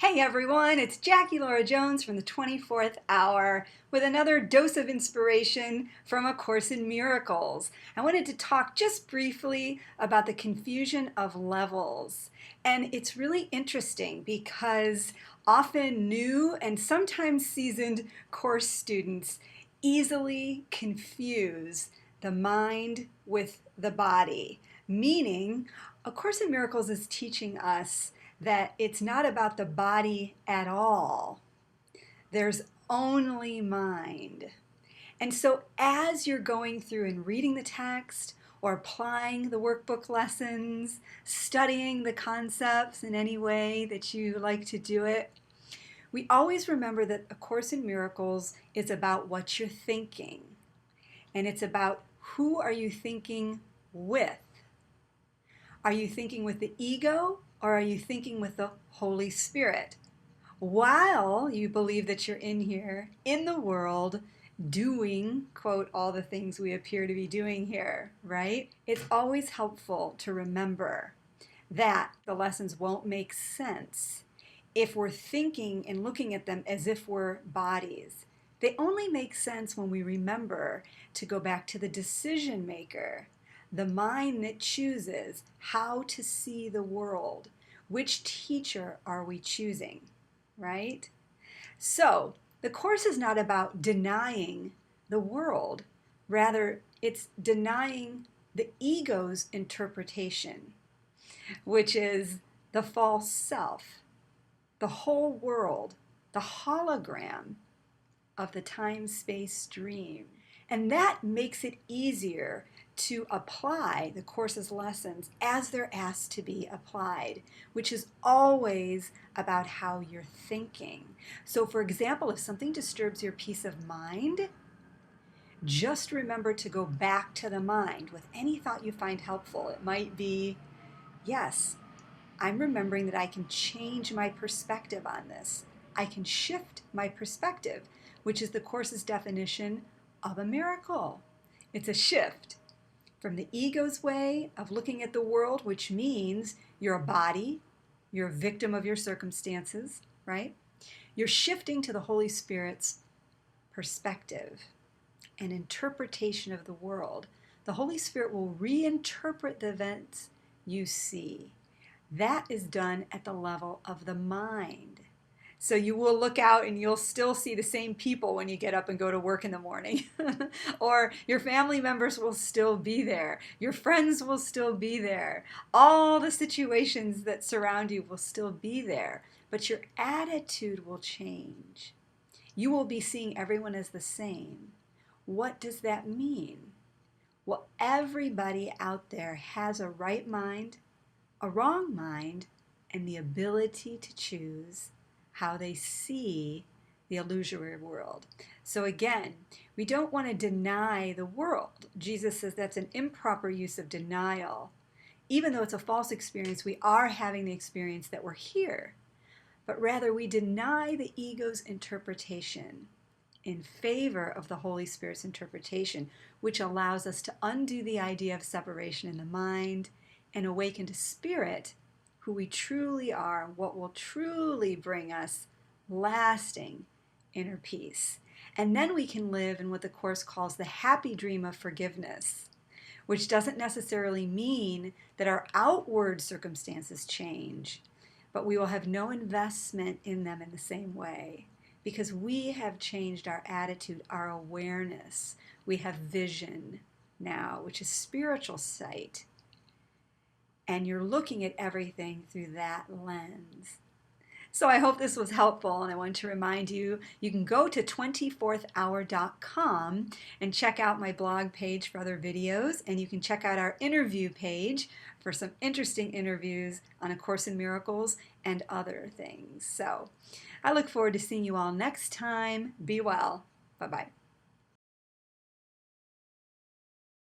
Hey everyone, it's Jackie Lora Jones from the 24th Hour with another dose of inspiration from A Course in Miracles. I wanted to talk just briefly about the confusion of levels. And it's really interesting because often new and sometimes seasoned course students easily confuse the mind with the body, meaning A Course in Miracles is teaching us that it's not about the body at all. There's only mind. And so as you're going through and reading the text or applying the workbook lessons, studying the concepts in any way that you like to do it, we always remember that A Course in Miracles is about what you're thinking. And it's about who are you thinking with. Are you thinking with the ego? Or are you thinking with the Holy Spirit? While you believe that you're in here, in the world, doing, quote, all the things we appear to be doing here, right? It's always helpful to remember that the lessons won't make sense if we're thinking and looking at them as if we're bodies. They only make sense when we remember to go back to the decision maker, the mind that chooses how to see the world. Which teacher are we choosing, right? So the Course is not about denying the world. Rather, it's denying the ego's interpretation, which is the false self, the whole world, the hologram of the time-space dream. And that makes it easier to apply the Course's lessons as they're asked to be applied, which is always about how you're thinking. So for example, if something disturbs your peace of mind, just remember to go back to the mind with any thought you find helpful. It might be, yes, I'm remembering that I can change my perspective on this. I can shift my perspective, which is the Course's definition of a miracle. It's a shift from the ego's way of looking at the world, which means you're a body, you're a victim of your circumstances, right? You're shifting to the Holy Spirit's perspective and interpretation of the world. The Holy Spirit will reinterpret the events you see. That is done at the level of the mind. So you will look out and you'll still see the same people when you get up and go to work in the morning. Or your family members will still be there. Your friends will still be there. All the situations that surround you will still be there. But your attitude will change. You will be seeing everyone as the same. What does that mean? Well, everybody out there has a right mind, a wrong mind, and the ability to choose how they see the illusory world. So again, we don't want to deny the world. Jesus says that's an improper use of denial. Even though it's a false experience, we are having the experience that we're here. But rather, we deny the ego's interpretation in favor of the Holy Spirit's interpretation, which allows us to undo the idea of separation in the mind and awaken to spirit, who we truly are, what will truly bring us lasting inner peace. And then we can live in what the Course calls the happy dream of forgiveness, which doesn't necessarily mean that our outward circumstances change, but we will have no investment in them in the same way, because we have changed our attitude, our awareness. We have vision now, which is spiritual sight. And you're looking at everything through that lens. So I hope this was helpful, and I want to remind you, you can go to 24thhour.com and check out my blog page for other videos, and you can check out our interview page for some interesting interviews on A Course in Miracles and other things. So I look forward to seeing you all next time. Be well. Bye-bye.